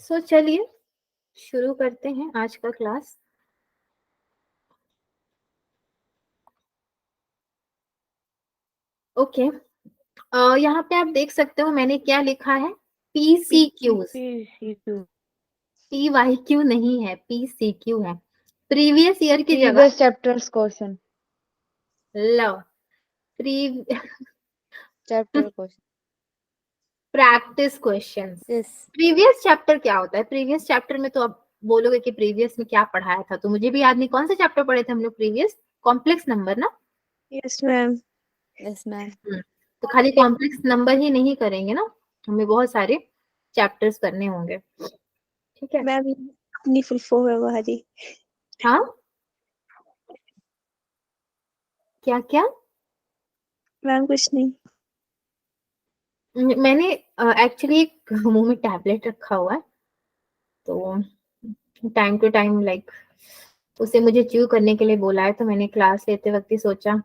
सो चलिए शुरू करते हैं आज का क्लास। ओके, यहाँ पे आप देख सकते हो मैंने क्या लिखा है, PCQs। PYQ नहीं है, PCQ है। प्रीवियस ईयर की जगह previous chapters question. Love chapter question. Practice questions. Yes. Previous chapter क्या होता है? प्रीवियस चैप्टर में तो आप बोलोगे कि प्रीवियस में क्या पढ़ाया था, तो मुझे भी याद नहीं कौन से चैप्टर पढ़े थे हम लोग प्रीवियस। कॉम्प्लेक्स नंबर ना? Yes ma'am. Yes ma'am. तो खाली कॉम्प्लेक्स नंबर ही नहीं करेंगे ना, हमें बहुत सारे चैप्टर्स करने होंगे। ठीक है मैम अपनी फुल फॉर्म है हमारी। हाँ, क्या क्या? मैम कुछ नहीं। मैंने एक्चुअली एक मुंह में टैबलेट रखा हुआ है, तो टाइम टू टाइम लाइक उसे मुझे च्यू करने के लिए बोला है, तो मैंने क्लास लेते वक्त ही सोचा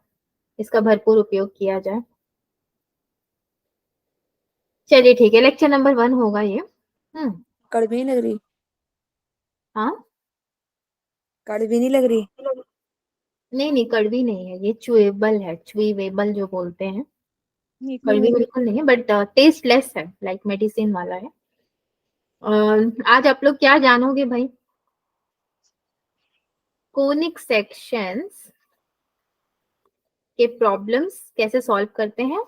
इसका भरपूर उपयोग किया जाए। चलिए ठीक है, लेक्चर नंबर 1 होगा ये। कड़वी नहीं लग रही? हाँ, कड़वी नहीं लग रही? नहीं नहीं, कड़वी नहीं है, ये च्यूएबल है, च्यूएबल जो बोलते हैं। कड़वी बिल्कुल नहीं है, बट टेस्ट लेस है, लाइक मेडिसिन वाला है। आज आप लोग क्या जानोगे भाई? कोनिक सेक्शंस के प्रॉब्लम्स कैसे सॉल्व करते हैं।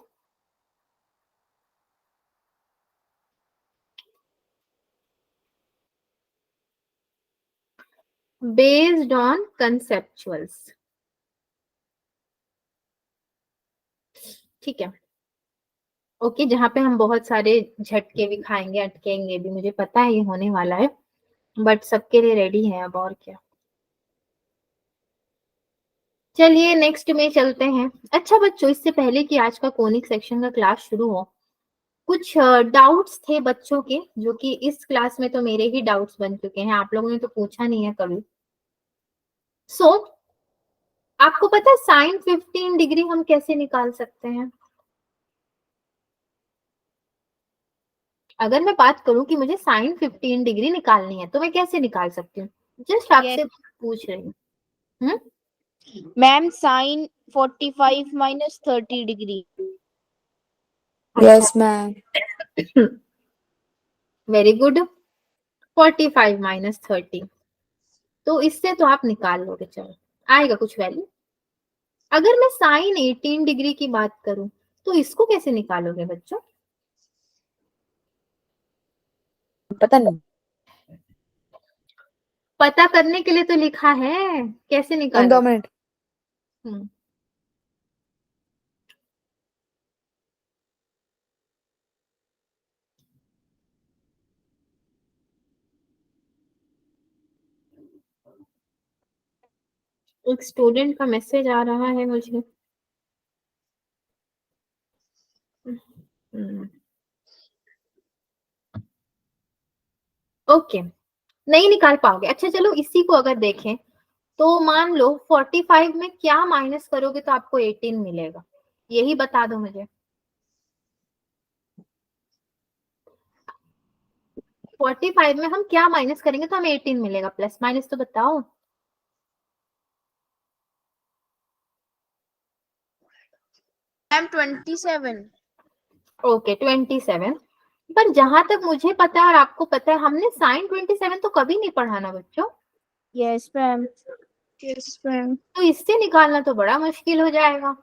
Based on कंसेप्चुअल्स। ठीक है, ओके, जहां पे हम बहुत सारे झटके भी खाएंगे, अटकेंगे भी, मुझे पता है ये होने वाला है, बट सबके लिए रेडी है अब, और क्या। चलिए नेक्स्ट में चलते हैं। अच्छा बच्चों, इससे पहले कि आज का कोनिक सेक्शन का क्लास शुरू हो, कुछ डाउट्स थे बच्चों के, जो कि इस क्लास में तो मेरे ही डाउट्स बन चुके हैं, आप लोगों ने तो पूछा नहीं है कभी। सो आपको पता है साइन 15 डिग्री हम कैसे निकाल सकते हैं? अगर मैं बात करूं कि मुझे साइन 15 डिग्री निकालनी है, तो मैं कैसे निकाल सकती हूँ? जस्ट आपसे पूछ रही हूँ। Ma'am sine 45 minus 30 degree. Yes ma'am. Very good. 45 minus 30, तो इससे तो आप निकाल लोगे, चलो आएगा कुछ वैल्यू। अगर मैं साइन 18 डिग्री की बात करूं, तो इसको कैसे निकालोगे बच्चों? पता नहीं। पता करने के लिए तो लिखा है, कैसे 2 निकालोगे? मिनट। हम्म, एक स्टूडेंट का मैसेज आ रहा है मुझे। ओके, नहीं निकाल पाओगे। अच्छा चलो इसी को अगर देखें, तो मान लो 45 में क्या माइनस करोगे तो आपको 18 मिलेगा, यही बता दो मुझे। 45 में हम क्या माइनस करेंगे तो हमें 18 मिलेगा, प्लस माइनस तो बताओ। मैम 27। ओके 27, पर जहां तक मुझे पता है और आपको पता है, हमने साइन 27 तो कभी नहीं पढ़ा ना बच्चों। Yes ma'am. Yes ma'am. तो इससे निकालना तो बड़ा मुश्किल हो जाएगा,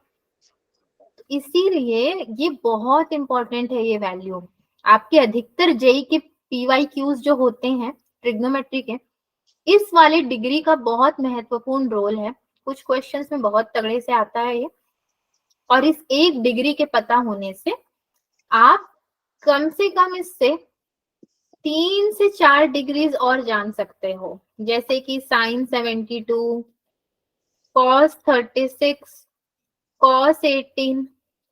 इसीलिए ये बहुत इंपॉर्टेंट है ये वैल्यू। आपके अधिकतर जेई के PYQs जो होते हैं ट्रिग्नोमेट्री के, इस वाले डिग्री का बहुत महत्वपूर्ण रोल है। कुछ क्वेश्चंस में बहुत तगड़े से आता है ये, और इस एक डिग्री के पता होने से आप कम से कम इससे 3 से 4 डिग्रीज और जान सकते हो, जैसे कि साइन 72, कॉस 36, कॉस 18,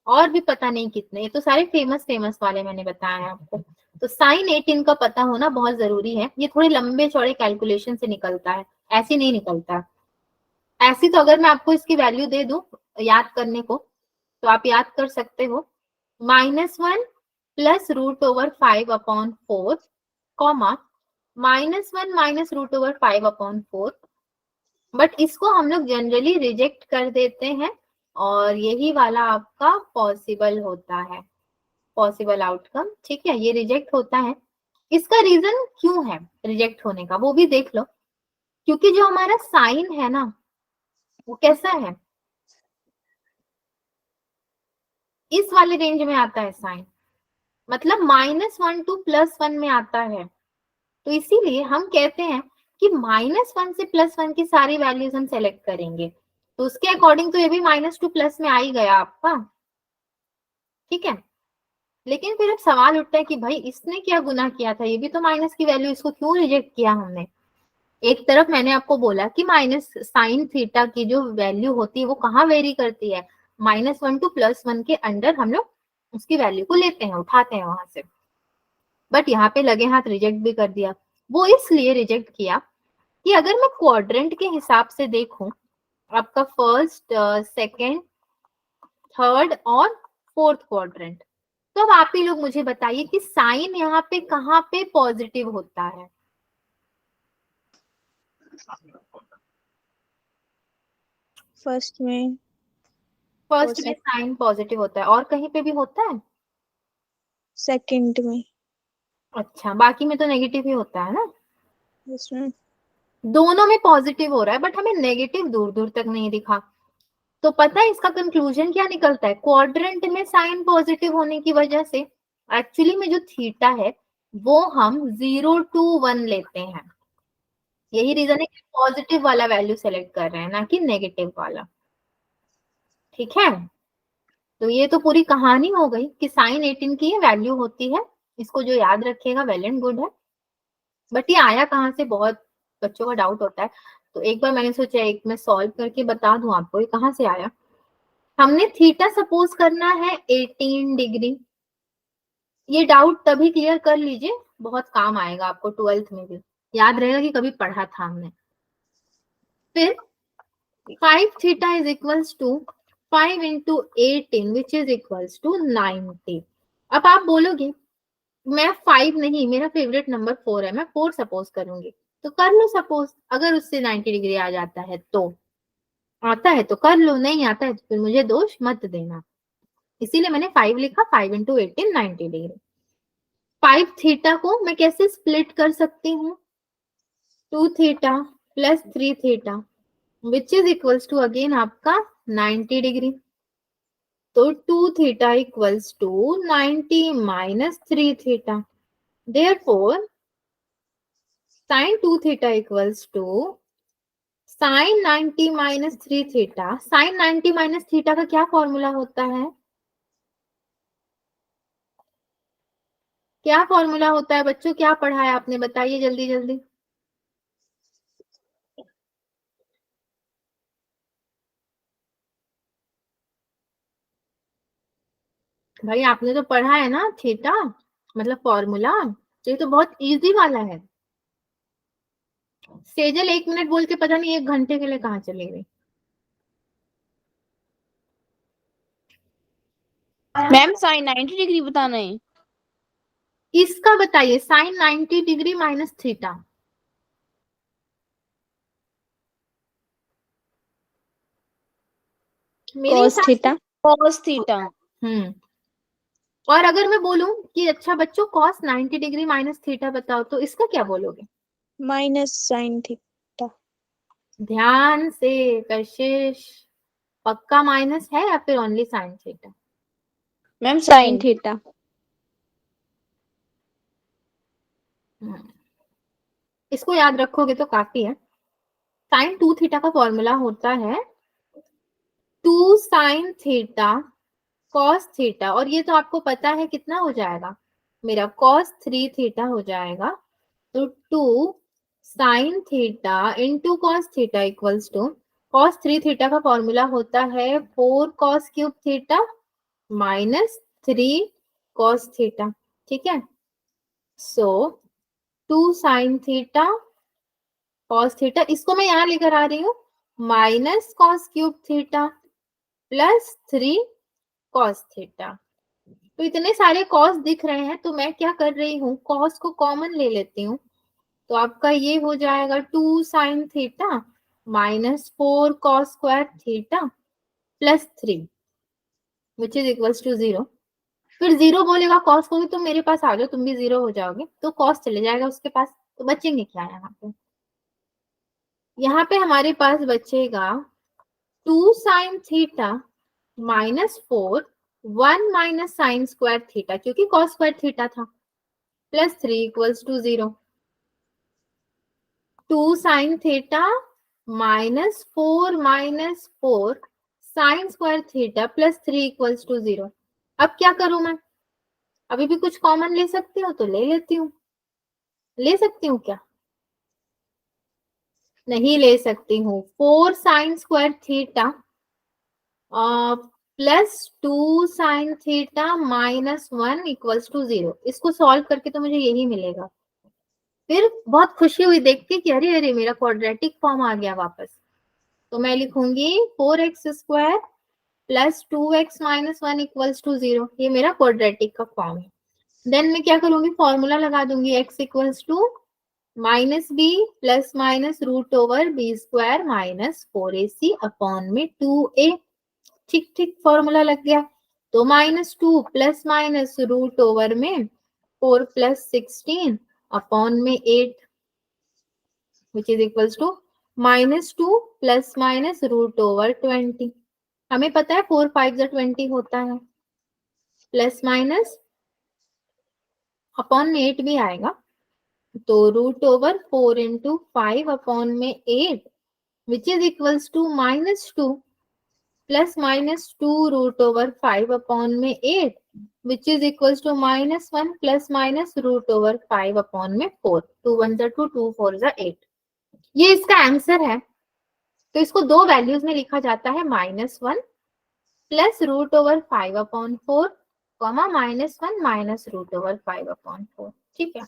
और भी पता नहीं कितने, ये तो सारे फेमस फेमस वाले मैंने बताए हैं आपको। तो साइन 18 का पता होना बहुत जरूरी है, ये थोड़े लंबे चौड़े कैलकुलेशन से निकलता है, ऐसे नहीं निकलता। ऐसी तो अगर मैं आपको इसकी वैल्यू दे दूं याद करने को, तो आप याद कर सकते हो, -1 + √/5/4, कॉमा -1 माइनस √5/4, बट इसको हम लोग जनरली रिजेक्ट कर देते हैं और यही वाला आपका पॉसिबल होता है, पॉसिबल आउटकम। ठीक है, ये रिजेक्ट होता है। इसका रीजन क्यों है रिजेक्ट होने का वो भी देख लो, क्योंकि जो हमारा साइन है ना वो कैसा है, इस वाले रेंज में आता है साइन, मतलब -1 टू +1 में आता है। तो इसीलिए हम कहते हैं कि -1 से +1 की सारी वैल्यूज हम सेलेक्ट करेंगे, तो उसके अकॉर्डिंग तो ये भी -2 प्लस में आ ही गया आपका। ठीक है, लेकिन फिर अब सवाल उठता है कि भाई इसने क्या गुनाह किया था, ये भी तो माइनस की वैल्यू, इसको क्यों रिजेक्ट किया हमने। एक तरफ मैंने आपको बोला कि माइनस साइन थीटा की जो वैल्यू होती है वो कहाँ वेरी करती है, -1 टू +1 के अंडर हम लोग उसकी वैल्यू को लेते हैं, उठाते हैं वहां से। बट यहाँ पे लगे हाथ रिजेक्ट भी कर दिया। वो इसलिए रिजेक्ट किया कि अगर मैं क्वाड्रेंट के हिसाब से देखूं, आपका फर्स्ट, सेकंड, थर्ड और फोर्थ क्वाड्रेंट, तो अब आप ही लोग मुझे बताइए कि साइन यहाँ पे कहाँ पे पॉजिटिव होता है। फर्स्ट में, फर्स्ट और में साइन पॉजिटिव होता है, और कहीं पे भी होता है? सेकंड में। अच्छा, बाकी में तो नेगेटिव ही होता है ना। Yes ma'am. दोनों में पॉजिटिव हो रहा है बट हमें नेगेटिव दूर दूर तक नहीं दिखा। तो पता है इसका कंक्लूजन क्या निकलता है, क्वाड्रेंट में साइन पॉजिटिव होने की वजह से एक्चुअली में जो थीटा है वो हम 0 to 1 लेते हैं। यही रीजन है कि पॉजिटिव वाला वैल्यू सेलेक्ट कर रहे हैं, ना कि नेगेटिव वाला। ठीक है, तो ये तो पूरी कहानी हो गई कि साइन 18 की ये वैल्यू होती है। इसको जो याद रखेगा वेल एंड गुड है। बट ये आया कहाँ से, बहुत बच्चों का डाउट होता है, तो एक बार मैंने सोचा एक मैं सॉल्व करके बता दूं आपको ये कहाँ से आया। हमने थीटा सपोज करना है 18 डिग्री। ये डाउट तभी क्लियर कर लीजिए, बहुत काम आएगा आपको 12th में भी, याद रहेगा कि कभी पढ़ा था हमने। फिर 5 theta is equals to 5 into 18 which is equals to 90। अब आप बोलोगे मैं 5 नहीं, मेरा फेवरेट नंबर 4 है, मैं 4 सपोज करूंगी, तो कर लो सपोज। अगर उससे 90 डिग्री आ जाता है तो, आता है तो कर लो, नहीं आता है तो फिर मुझे दोष मत देना। इसीलिए मैंने 5 लिखा, 5 into 18 90 डिग्री। 5 थीटा को मैं कैसे स्प्लिट कर सकती हूँ, 2 theta plus 3 theta which is equals to again आपका 90 डिग्री। तो 2 theta equals to 90 minus 3 theta, therefore sin 2 theta equals to sin 90 minus 3 theta. sin 90 minus theta का क्या फॉर्मूला होता है, क्या फॉर्मूला होता है बच्चों, क्या पढ़ा है आपने, बताइए जल्दी जल्दी। भाई आपने तो पढ़ा है ना थीटा मतलब फॉर्मूला, तो ये तो बहुत इजी वाला है। सेजल 1 मिनट बोल के पता नहीं 1 घंटे के लिए कहाँ चली गई। मैम साइन 90 डिग्री बताना है। इसका बताइए साइन 90 डिग्री माइनस थीटा। मेरे cos हिसाब से थीटा। cos theta. और अगर मैं बोलूं कि अच्छा बच्चों cos 90 डिग्री माइनस थीटा बताओ, तो इसका क्या बोलोगे? Minus sine theta. ध्यान से कशिश, पक्का माइनस है या फिर only sine theta? Ma'am sine sine. Theta. इसको याद रखोगे तो काफी है। साइन 2 थीटा का फॉर्मूला होता है 2 साइन थीटा कॉस थीटा, और ये तो आपको पता है कितना हो जाएगा, मेरा कॉस 3 थीटा हो जाएगा। तो 2 sine theta into cos theta equals to, cos 3 theta का फॉर्मूला होता है 4 cos cube theta minus 3 cos theta. ठीक है, so 2 sine theta cos theta, इसको मैं यहाँ लेकर आ रही हूँ minus cos cube theta plus 3 cos theta. तो इतने सारे कॉस दिख रहे हैं तो मैं क्या कर रही हूँ, कॉस को कॉमन ले लेती हूँ, तो आपका ये हो जाएगा 2 sine theta minus 4 cos square theta plus 3 which is equals to 0। फिर 0 बोलेगा कॉस को भी, तुम मेरे पास आ जाओ, तुम भी 0 हो जाओगे, तो कॉस चले जाएगा उसके पास, तो बचेंगे क्या यहाँ पे? यहाँ पे हमारे पास बचेगा 2 sine theta minus 4 1 minus sine square theta, क्योंकि कॉस स्क्वायर थीटा था, plus 3 equals to 0। 2 sine theta minus 4 sine square theta plus 3 equals to 0। अब क्या करूं मैं? अभी भी कुछ कॉमन ले सकती हूँ तो ले लेती हूँ। ले सकती हूँ क्या? नहीं ले सकती हूँ। 4 sine square theta plus 2 sine theta minus 1 equals to 0। इसको सॉल्व करके तो मुझे यही मिलेगा। फिर बहुत खुशी हुई देख के कि अरे अरे मेरा क्वाड्रेटिक फॉर्म आ गया वापस। तो मैं लिखूंगी 4x square plus 2x minus 1 equals to 0। ये मेरा क्वाड्रेटिक का फॉर्म है। देन मैं क्या करूंगी? फॉर्मूला लगा दूंगी, x equals to minus B plus minus root over B square minus 4ac upon में 2a। ठीक ठीक, फॉर्मूला लग गया। तो -2 प्लस माइनस रूट ओवर में 4 प्लस 16 अपॉन में 8 which is equals to -2 plus minus root over 20। हमें पता है 4 5 20 होता है, प्लस माइनस अपॉन में 8 भी आएगा, तो रूट ओवर 4 इंटू 5 अपॉन में 8 which is equals to -2 plus minus 2 root over 5 upon में 8 which is equals to -1 plus minus root over 5 upon में 4। 2 1 2 2 4 8। ये इसका आंसर है। तो इसको दो वैल्यूज में लिखा जाता है, -1 plus root over 5 upon 4 comma -1 minus root over 5 upon 4। ठीक है,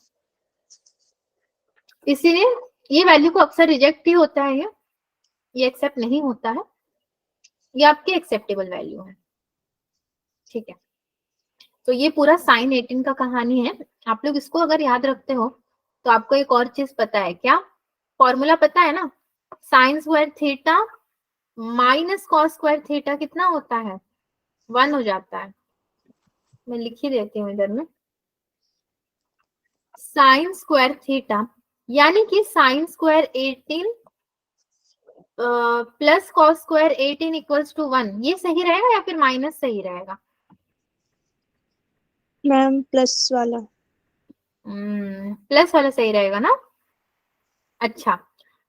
इसीलिए ये वैल्यू को अक्सर रिजेक्ट ही होता है, ये एक्सेप्ट नहीं होता है, ये आपकी एक्सेप्टेबल वैल्यू है। ठीक है, तो ये पूरा साइन 18 का कहानी है। आप लोग इसको अगर याद रखते हो तो आपको एक और चीज पता है क्या? फॉर्मूला पता है ना? Sign square theta minus cos square theta कितना होता है? 1 हो जाता है। मैं लिख ही देती हूँ इधर में, साइन स्क्वायर थीटा यानी कि sine square 18 plus cos square 18 equals to 1। ये सही रहेगा या फिर माइनस सही रहेगा? मैम प्लस वाला। प्लस वाला सही रहेगा ना? अच्छा,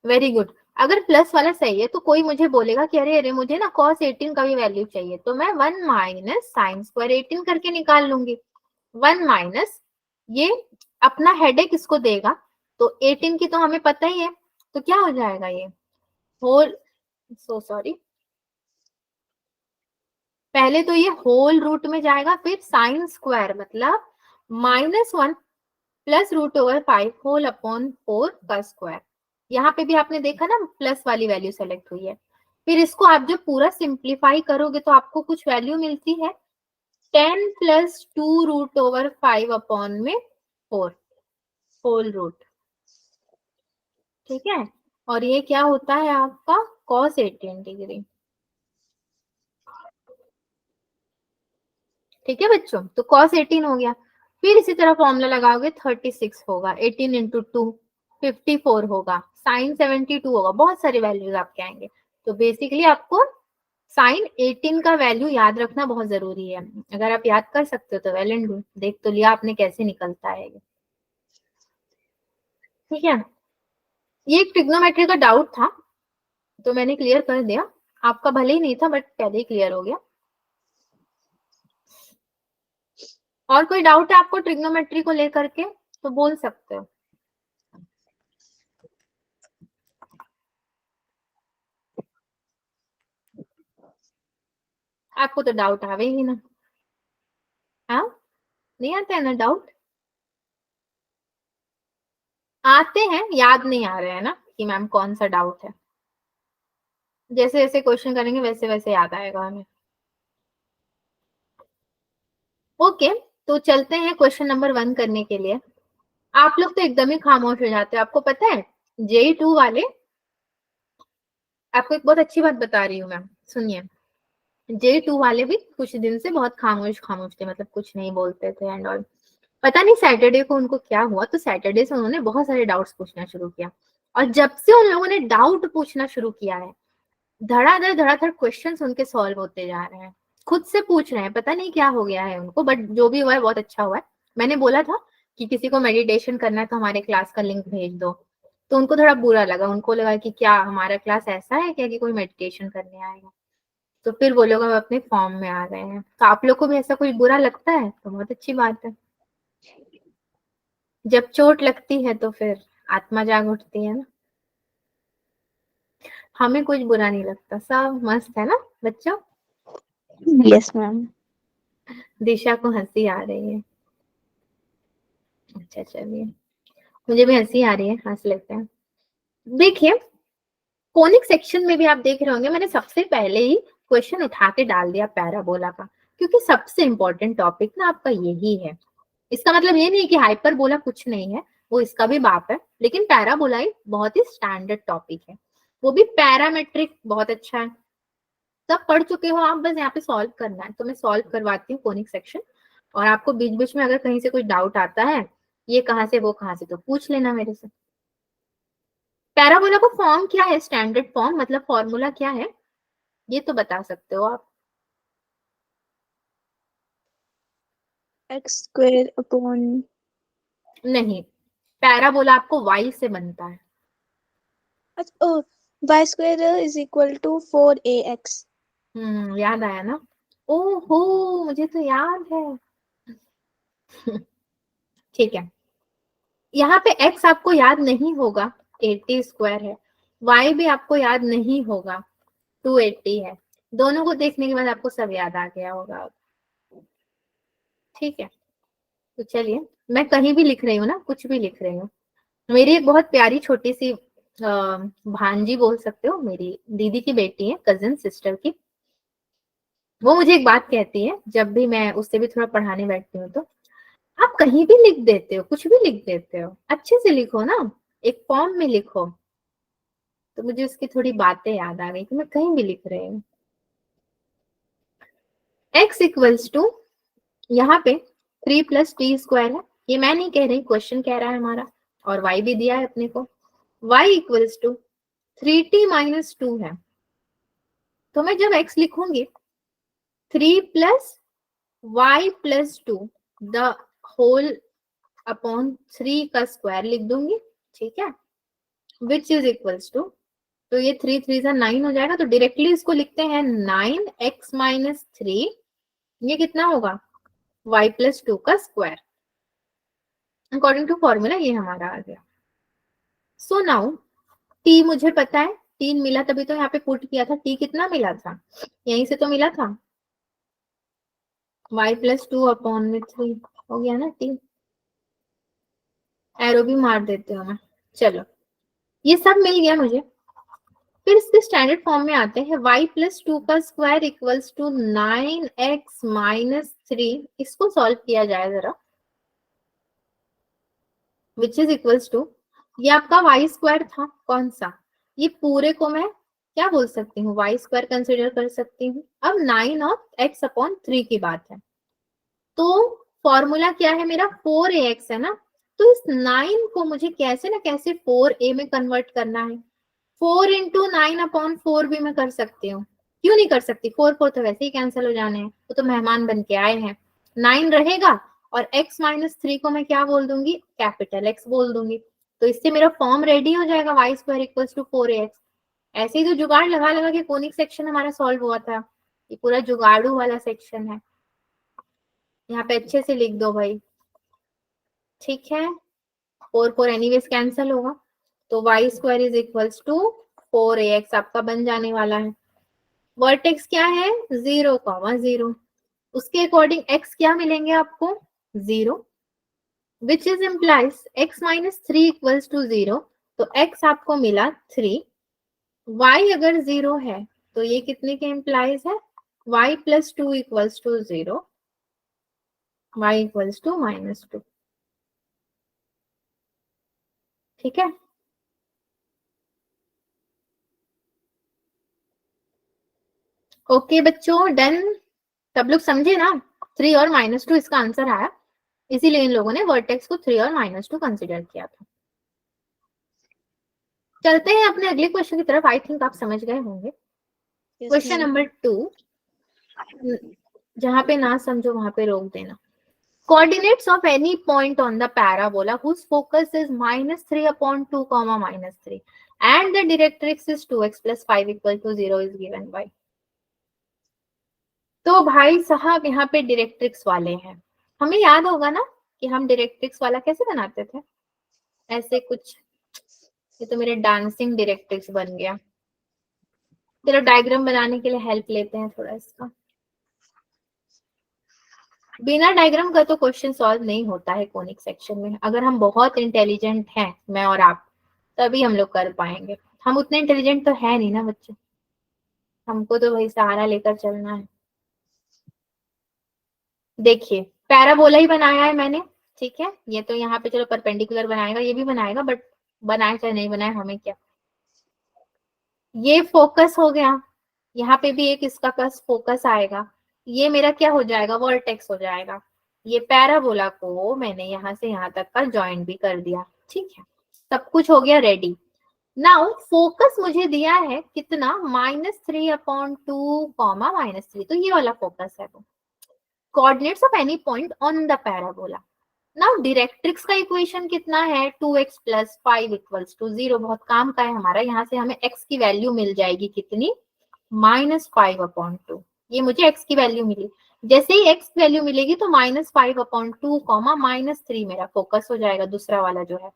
वेरी गुड। अगर प्लस वाला सही है तो कोई मुझे बोलेगा कि अरे अरे मुझे ना cos 18 का भी वैल्यू चाहिए, तो मैं 1 माइनस साइन स्क्वायर 18 करके निकाल लूंगी। 1 माइनस ये अपना हेडेक इसको देगा, तो 18 की तो हमें पता ही है, तो क्या हो जाएगा? ये होल, सो सॉरी, पहले तो ये होल रूट में जाएगा, फिर साइन स्क्वायर मतलब -1 plus root over 5 whole upon 4 का स्क्वायर। यहाँ पे भी आपने देखा ना प्लस वाली वैल्यू सेलेक्ट हुई है। फिर इसको आप जब पूरा सिंप्लीफाई करोगे तो आपको कुछ वैल्यू मिलती है 10 प्लस 2 रूट ओवर 5 अपॉन में 4 होल रूट। ठीक है, और ये क्या होता है आपका? cos 18 degree. ठीक है बच्चों, तो cos 18 हो गया। फिर इसी तरह फॉर्मूला लगाओगे 36 होगा, 18 इंटू 2 54 होगा, साइन 72 होगा, बहुत सारे वैल्यूज आपके आएंगे। तो बेसिकली आपको साइन 18 का वैल्यू याद रखना बहुत जरूरी है। अगर आप याद कर सकते हो तो वेल एंड गुड। देख तो लिया आपने कैसे निकलता है ये। ठीक है, ये एक ट्रिग्नोमेट्री का डाउट था तो मैंने क्लियर कर दिया। आपका भले ही नहीं था बट पहले ही क्लियर हो गया। और कोई डाउट है आपको ट्रिग्नोमेट्री को लेकर के तो बोल सकते हो। आपको तो डाउट आवे ही ना? हाँ, नहीं आता है ना डाउट? आते हैं, याद नहीं आ रहे हैं ना कि मैम कौन सा डाउट है। जैसे जैसे क्वेश्चन करेंगे वैसे वैसे याद आएगा हमें। ओके, तो चलते हैं क्वेश्चन नंबर 1 करने के लिए। आप लोग तो एकदम ही खामोश हो जाते हो। आपको पता है JEE-2 वाले, आपको एक बहुत अच्छी बात बता रही हूँ मैं, सुनिए। JEE-2 वाले भी कुछ दिन से बहुत खामोश खामोश थे, मतलब कुछ नहीं बोलते थे एंड ऑल। पता नहीं सैटरडे को उनको क्या हुआ, तो सैटरडे से उन्होंने बहुत सारे डाउट्स पूछना शुरू किया, और जब से उन लोगों ने डाउट पूछना शुरू किया है, धड़ाधड़ क्वेश्चंस उनके सॉल्व होते जा रहे हैं, खुद से पूछ रहे हैं। पता नहीं क्या हो गया है उनको, बट जो भी हुआ है बहुत अच्छा हुआ है। मैंने बोला था कि किसी को मेडिटेशन करना है तो हमारे क्लास का लिंक भेज दो, तो उनको थोड़ा बुरा लगा, उनको लगा कि क्या हमारा क्लास ऐसा है क्या कि कोई मेडिटेशन करने आएगा, तो फिर वो लोग अब अपने फॉर्म में आ गए हैं। तो आप लोग को भी ऐसा कुछ बुरा लगता है तो बहुत अच्छी बात है। जब चोट लगती है तो फिर आत्मा जाग उठती है ना। हमें कुछ बुरा नहीं लगता, सब मस्त है ना बच्चों। Yes ma'am. दिशा को हंसी आ रही है। अच्छा चलिए, मुझे भी हंसी आ रही है, हंस लेते हैं। देखिए कोनिक सेक्शन में भी आप देख रहे होंगे, मैंने सबसे पहले ही क्वेश्चन उठा के डाल दिया पैराबोला का, क्योंकि सबसे इंपॉर्टेंट टॉपिक ना आपका यही है। इसका मतलब ये नहीं कि हाइपरबोला कुछ नहीं है, वो इसका भी बाप है, लेकिन पैराबोला एक बहुत ही स्टैंडर्ड टॉपिक है, वो भी पैरामेट्रिक, बहुत अच्छा है। सब पढ़ चुके हो आप, बस यहाँ पे सॉल्व करना है, तो मैं सॉल्व करवाती हूँ कोनिक सेक्शन, और आपको बीच बीच में अगर कहीं से कोई डाउट आता है, ये कहाँ से वो कहाँ से, तो पूछ लेना मेरे से। पैराबोला का फॉर्म क्या है, स्टैंडर्ड फॉर्म मतलब फॉर्मूला क्या है, ये तो बता सकते हो आप? एक्स स्क्वायर अपॉन नहीं, पैराबोला आपको y से बनता है। Y square is equal to 4ax। याद आया ना? ओहो, मुझे तो याद है। ठीक है, यहाँ पे x आपको याद नहीं होगा, 80 स्क्वायर है, y भी आपको याद नहीं होगा, 280 है। दोनों को देखने के बाद आपको सब याद आ गया होगा। ठीक है, तो चलिए, मैं कहीं भी लिख रही हूँ ना, कुछ भी लिख रही हूँ। मेरी एक बहुत प्यारी छोटी सी भांजी बोल सकते हो, मेरी दीदी की बेटी है, कजिन सिस्टर की। वो मुझे एक बात कहती है, जब भी मैं उससे भी थोड़ा पढ़ाने बैठती हूँ, तो आप कहीं भी लिख देते हो, कुछ भी लिख देते हो, अच्छे से लिखो ना, एक फॉर्म में लिखो। तो मुझे उसकी थोड़ी बातें याद आ गई कि मैं कहीं भी लिख रही हूँ। x इक्वल्स टू, यहाँ पे 3 + t स्क्वायर है, ये मैं नहीं कह रही, क्वेश्चन कह रहा है हमारा, और y भी दिया है अपने को। y इक्वल्स टू 3t - 2 है, तो मैं जब x लिखूंगी 3 + y + 2 द होल अपॉन 3 का स्क्वायर लिख दूंगी, ठीक है, विच इज इक्वल्स टू, तो ये 3 3 से 9 हो जाएगा, तो डायरेक्टली इसको लिखते हैं 9x - 3, ये कितना होगा, y + 2 का स्क्वायर, अकॉर्डिंग टू फॉर्मूला ये हमारा आ गया। सो नाउ t मुझे पता है, 3 मिला तभी तो यहाँ पे पुट किया था, t कितना मिला था, यहीं से तो मिला था, y + 2 अपॉन में 3 हो गया ना t, एरो भी मार देते हो मैं। चलो, ये सब मिल गया मुझे। फिर इसके स्टैंडर्ड फॉर्म में आते हैं, y + 2 का स्क्वायर इक्वल्स टू 9x - 3, इसको सॉल्व किया जाए जरा, विच इज इक्वल्स टू, ये आपका y स्क्वायर था कौन सा, ये पूरे को मैं क्या बोल सकती हूँ, y स्क्वायर कंसिडर कर सकती हूँ। अब 9 और x अपॉन 3 की बात है, तो फॉर्मूला क्या है मेरा, 4ax है ना, तो इस 9 को मुझे कैसे ना कैसे 4a में कन्वर्ट करना है। 4 × 9/4 भी मैं कर सकती हूँ, क्यों नहीं कर सकती, 4 4 तो वैसे ही कैंसिल हो जाने हैं, वो तो मेहमान बन के आए हैं। 9 रहेगा, और x - 3 को मैं क्या बोल दूंगी, कैपिटल X बोल दूंगी, तो इससे मेरा फॉर्म रेडी हो जाएगा, y² = 4ax। ऐसे ही तो जुगाड़ लगा लगा के कोनिक सेक्शन हमारा सॉल्व हुआ था, ये पूरा जुगाड़ू वाला सेक्शन है, यहाँ पे अच्छे से लिख दो भाई, ठीक है। 4 4 एनीवेज कैंसिल होगा, तो y² = 4ax आपका बन जाने वाला है। वर्टेक्स क्या है, 0, 0, उसके अकॉर्डिंग x क्या मिलेंगे आपको, 0, विच इज इम्प्लाइज x - 3 = 0, तो x आपको मिला 3, y अगर 0 है तो ये कितने के इम्प्लाइज है, y + 2 = 0, y = -2। ठीक है, ओके बच्चों, डन। सब लोग समझे ना, 3 और -2 इसका आंसर आया, इसीलिए इन लोगों ने वर्टेक्स को 3 और -2 कंसिडर किया था। चलते हैं अपने अगले क्वेश्चन की तरफ। आई थिंक आप समझ गए होंगे। क्वेश्चन नंबर 2, जहां पे ना समझो वहां पे रोक देना। Coordinates of any point on the parabola whose focus is -3 upon 2, -3 and the directrix is 2x plus 5 equal to 0 is given by। तो भाई साहब यहाँ पे डायरेक्ट्रिक्स वाले हैं, हमें याद होगा ना कि हम डायरेक्ट्रिक्स वाला कैसे बनाते थे, ऐसे कुछ। ये तो मेरे डांसिंग डायरेक्ट्रिक्स बन गया। चलो डायग्राम बनाने के लिए हेल्प लेते हैं थोड़ा इसका। बिना डायग्राम का तो क्वेश्चन सॉल्व नहीं होता है कोनिक सेक्शन में। अगर हम बहुत इंटेलिजेंट हैं, मैं और आप, तभी हम लोग कर पाएंगे। हम उतने इंटेलिजेंट तो है नहीं ना बच्चे, हमको तो वही सहारा लेकर चलना है। देखिए पैराबोला ही बनाया है मैंने, ठीक है। ये तो यहाँ पे चलो परपेंडिकुलर बनाएगा, ये भी बनाएगा, बट बनाए चाहे नहीं बनाए हमें क्या। ये फोकस हो गया, यहाँ पे भी एक इसका कस फोकस आएगा। ये मेरा क्या हो जाएगा, वर्टेक्स हो जाएगा। ये पैराबोला को मैंने यहाँ से यहाँ तक का ज्वाइंट भी कर दिया, ठीक है। सब कुछ हो गया रेडी। नाउ फोकस मुझे दिया है कितना, -3 upon 2, -3, तो ये वाला फोकस है वो। Coordinates of any point on the parabola. Now directrix का इक्वेशन कितना है, 2x plus 5 equals to 0। बहुत काम का है हमारा, यहाँ से हमें x की वैल्यू मिल जाएगी कितनी, -5 upon 2। ये मुझे x की वैल्यू मिली। जैसे ही x की वैल्यू मिलेगी तो -5 upon 2, -3 मेरा फोकस हो जाएगा, दूसरा वाला जो है।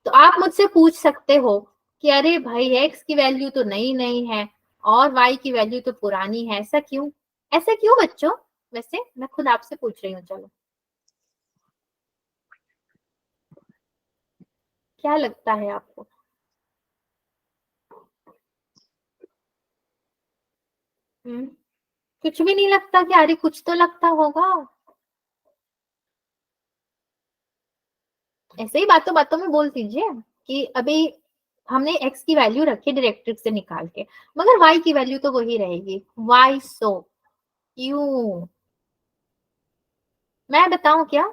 तो आप मुझसे पूछ सकते हो कि अरे भाई x की वैल्यू तो नई नई है और y की वैल्यू तो पुरानी है, ऐसा क्यों? ऐसा क्यों बच्चों? वैसे मैं खुद आपसे पूछ रही हूँ, चलो क्या लगता है आपको? कुछ भी नहीं लगता क्या? अरे कुछ तो लगता होगा। ऐसे ही बातों बातों में बोल दीजिए कि अभी हमने x की वैल्यू रखी डायरेक्ट्रिक्स से निकाल के, मगर y की वैल्यू तो वही रहेगी। y सो क्यों? मैं बताऊं क्या?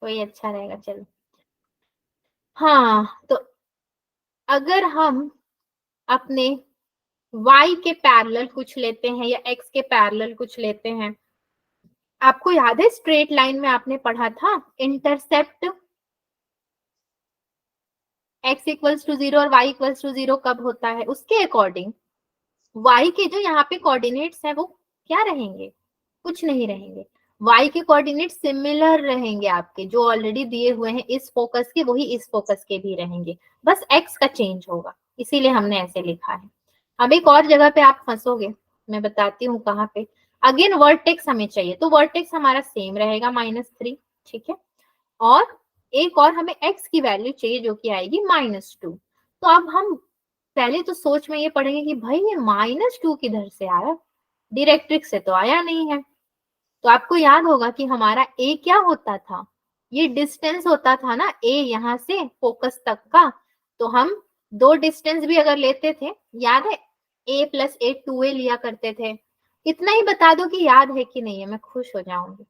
वही अच्छा रहेगा, चलो। हाँ, तो अगर हम अपने y के पैरेलल कुछ लेते हैं या x के पैरेलल कुछ लेते हैं, आपको याद है स्ट्रेट लाइन में आपने पढ़ा था इंटरसेप्ट x इक्वल्स टू 0 और y इक्वल्स टू 0 कब होता है, उसके अकॉर्डिंग y के जो यहाँ पे कोऑर्डिनेट्स है वो क्या रहेंगे, कुछ नहीं रहेंगे। y के कोऑर्डिनेट सिमिलर रहेंगे आपके, जो ऑलरेडी दिए हुए हैं इस फोकस के, वही इस फोकस के भी रहेंगे, बस x का चेंज होगा, इसीलिए हमने ऐसे लिखा है। अब एक और जगह पे आप फंसोगे, मैं बताती हूँ कहाँ पे। अगेन वर्टेक्स हमें चाहिए, तो वर्टेक्स हमारा सेम रहेगा -3, ठीक है। और एक और हमें x की वैल्यू चाहिए जो कि आएगी -2। तो अब हम पहले तो सोच में ये पढ़ेंगे कि भाई ये -2 किधर से आया, डायरेक्ट्रिक्स से तो आया नहीं है। तो आपको याद होगा कि हमारा a क्या होता था, ये डिस्टेंस होता था ना a यहाँ से फोकस तक का। तो हम दो डिस्टेंस भी अगर लेते थे, याद है a + a 2a लिया करते थे। इतना ही बता दो कि याद है कि नहीं है, मैं खुश हो जाऊंगी।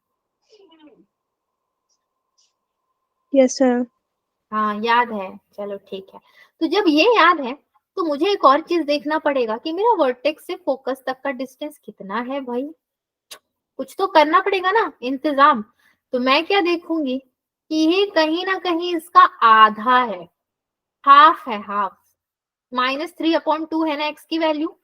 Yes sir. हाँ याद है, चलो ठीक है। तो जब ये याद है तो मुझे एक और चीज देखना पड़ेगा कि मेरा वर्टेक्स से फोकस तक का डिस्टेंस कितना है भाई, कुछ तो करना पड़ेगा ना इंतजाम। तो मैं क्या देखूंगी कि ये कहीं ना कहीं इसका आधा है, हाफ है, हाफ। -3 upon 2 है ना x की वैल्यू,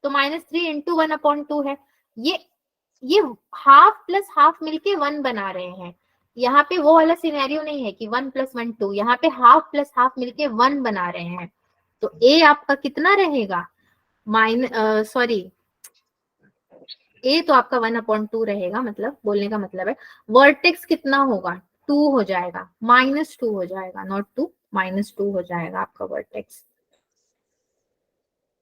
तो -3 into 1 upon 2 है। ये हाफ प्लस हाफ मिलके 1 बना रहे हैं। यहाँ पे वो वाला सिनेरियो नहीं है कि 1 + 1 2, यहाँ पे हाफ प्लस हाफ मिलके 1 बना रहे हैं। तो a आपका कितना रहेगा, सॉरी a तो आपका 1 upon 2 रहेगा, मतलब बोलने का मतलब है वर्टेक्स कितना होगा, 2 हो जाएगा, -2 हो जाएगा, नॉट 2, -2 हो जाएगा आपका वर्टेक्स।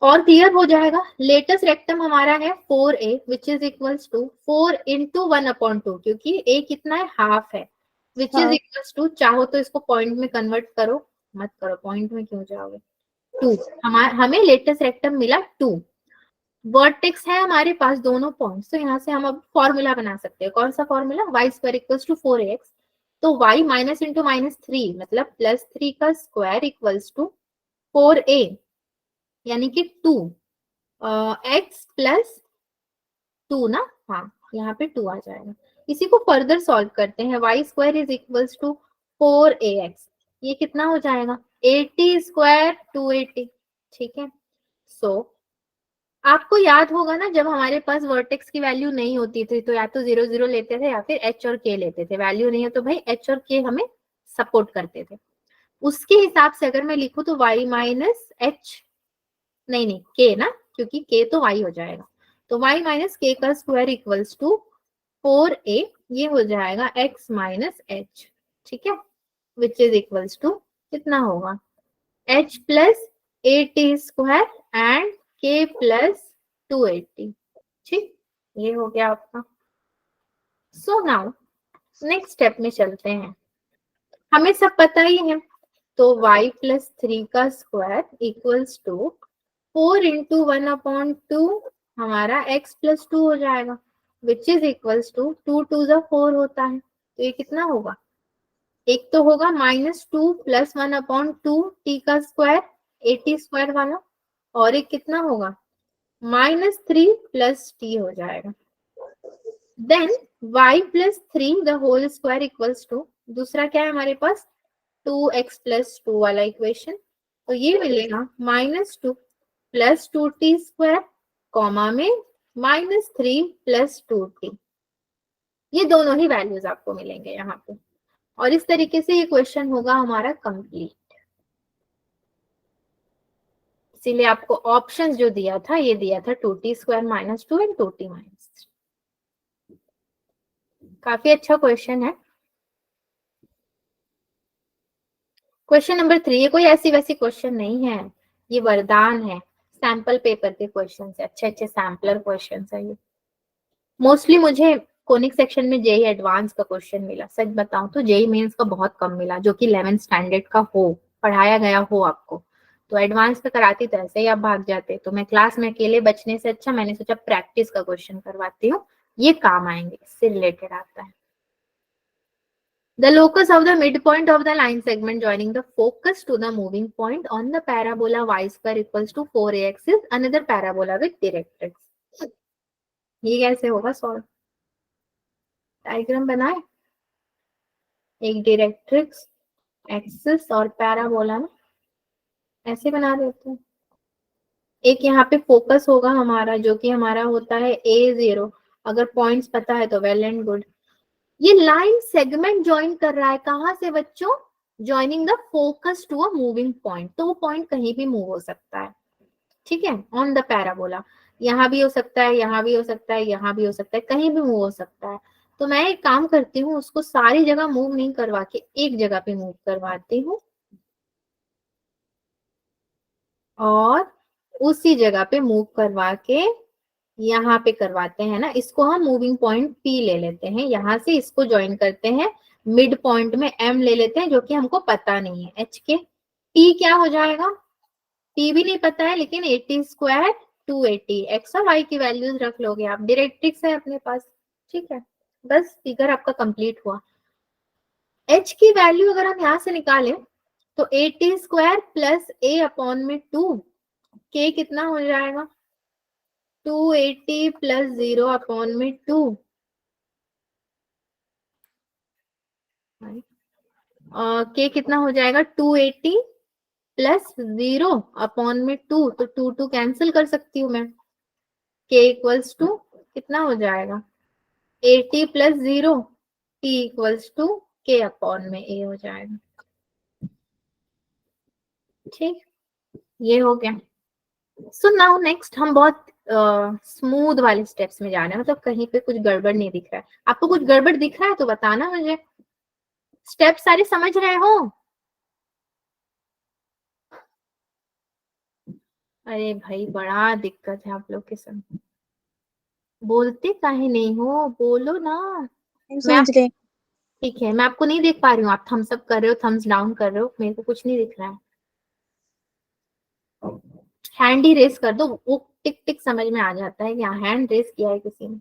और क्लियर हो जाएगा। लेटेस्ट रेक्टम हमारा है 4a which is equals to 4 into 1 upon 2, क्योंकि a कितना है, हाफ है। विच हाँ। इज इक्वल्स टू, चाहो तो इसको पॉइंट में कन्वर्ट करो, मत करो, पॉइंट में क्यों जाओगे, 2। हमें लेटेस्ट रेक्टम मिला 2, वर्टेक्स है हमारे पास दोनों पॉइंट्स, तो यहाँ से हम अब फॉर्मूला बना सकते हैं। कौन सा formula, y square equals to 4ax, तो y माइनस इंटू माइनस 3 मतलब +3 का स्क्वायर इक्वल्स टू 4a, यानी कि 2 x प्लस 2 ना, हाँ यहाँ पे 2 आ जाएगा। इसी को फर्दर सॉल्व करते हैं, y square is equals to 4ax, ये कितना हो जाएगा 80 स्क्वायर 280, ठीक है। सो आपको याद होगा ना, जब हमारे पास वर्टेक्स की वैल्यू नहीं होती थी तो या तो 0 0 लेते थे या फिर h और k लेते थे, वैल्यू नहीं है तो भाई h और k हमें सपोर्ट करते थे। उसके हिसाब से अगर मैं लिखूं तो y माइनस एच, नहीं k ना, क्योंकि k तो y हो जाएगा, तो y माइनस k का स्क्वायर इक्वल्स टू 4a, ये हो जाएगा x माइनस एच, ठीक है, विच इज इक्वल्स टू कितना होगा h plus 80 square and k plus 280, ठीक, ये हो गया आपका। सो नाउ नेक्स्ट स्टेप में चलते हैं, हमें सब पता ही है, तो y प्लस 3 का स्क्वायर इक्वल्स टू 4 इंटू 1/2 हमारा x प्लस 2 हो जाएगा, विच इज इक्वल्स टू 2 2 जा 4 होता है, तो ये कितना होगा, एक तो होगा -2 प्लस 1/2 t का स्क्वायर 80 स्क्वायर वाला, और एक कितना होगा -3 प्लस t हो जाएगा। Then y plus 3 the whole square equals to, दूसरा क्या है हमारे पास 2x प्लस 2 वाला इक्वेशन, तो ये मिलेगा -2 प्लस 2t स्क्वायर कॉमा में -3 प्लस 2t, ये दोनों ही वैल्यूज आपको मिलेंगे यहाँ पे, और इस तरीके से ये क्वेश्चन होगा हमारा कंप्लीट। इसीलिए आपको ऑप्शंस जो दिया था, ये दिया था 2t square minus 2 and 2t minus 3। काफी अच्छा क्वेश्चन है। क्वेश्चन नंबर 3, ये कोई ऐसी वैसी क्वेश्चन नहीं है, ये वरदान है, सैंपल पेपर के क्वेश्चन है, अच्छे अच्छे सैम्पलर क्वेश्चन है ये। मोस्टली मुझे कोनिक सेक्शन में जेई एडवांस का क्वेश्चन मिला, सच बताऊं तो जेई मेंस का बहुत कम मिला, जो कि 11th स्टैंडर्ड का हो, पढ़ाया गया हो आपको, तो एडवांस पे कराती तो ऐसे ही आप भाग जाते, तो मैं क्लास में अकेले बचने से अच्छा मैंने सोचा प्रैक्टिस का क्वेश्चन करवाती हूँ, ये काम आएंगे, इससे रिलेटेड आता है। The locus of the midpoint of the line segment joining the focus to the moving point on the parabola y square equals to 4ax is another parabola with directrix. ये कैसे होगा सॉल्व, डायग्राम बनाए, एक directrix, axis और parabola में ऐसे बना देते हैं। एक यहाँ पे फोकस होगा हमारा, जो कि हमारा होता है A0, अगर पॉइंट्स पता है तो वेल एंड गुड। ये लाइन सेगमेंट ज्वाइन कर रहा है, कहाँ से बच्चों, joining the focus to a moving point, तो वो पॉइंट कहीं भी मूव हो सकता है, ठीक है, ऑन द पैराबोला, यहाँ भी हो सकता है, यहाँ भी हो सकता है, यहाँ भी हो सकता है, कहीं भी मूव हो सकता है। तो मैं एक काम करती हूँ, उसको सारी जगह मूव नहीं करवा के एक जगह पे मूव करवाती हूँ, और उसी जगह पे मूव करवा के यहाँ पे करवाते हैं ना, इसको हम मूविंग पॉइंट P ले लेते हैं, यहाँ से इसको ज्वाइन करते हैं, मिड पॉइंट में M ले लेते हैं, जो कि हमको पता नहीं है H के, P क्या हो जाएगा, P भी नहीं पता है, लेकिन 80 स्क्वायर 280, एक्स और वाई की वैल्यूज रख लोगे आप, डायरेक्ट्रिक्स है अपने पास, ठीक है, बस फिगर आपका कंप्लीट हुआ। H की वैल्यू अगर हम यहाँ से निकालें तो 80 स्क्वायर प्लस a अपॉन में 2, k कितना हो जाएगा 280 प्लस 0 अपॉन में 2, k कितना हो जाएगा 280 प्लस 0 अपॉन में 2, तो 2 2 कैंसिल कर सकती हूँ मैं, k इक्वल्स टू कितना हो जाएगा 80 plus 0, t equals to k upon में a हो जाएगा, ठीक, ये हो गया। सो नाउ नेक्स्ट हम बहुत स्मूथ वाले स्टेप्स में जा रहे हैं, मतलब कहीं पे कुछ गड़बड़ नहीं दिख रहा है, आपको कुछ गड़बड़ दिख रहा है तो बताना मुझे, स्टेप सारे समझ रहे हो, अरे भाई बड़ा दिक्कत है आप लोग के साथ, बोलते काहे नहीं हो, बोलो ना, मैं समझ गए। ठीक है, मैं आपको नहीं देख पा रही हूँ, आप थम्स अप कर रहे हो, थम्स डाउन कर रहे हो, मेरे को कुछ नहीं दिख रहा है। हैंड ही रेस कर दो, वो टिक टिक समझ में आ जाता है कि हाँ हैंड रेस किया है किसी ने।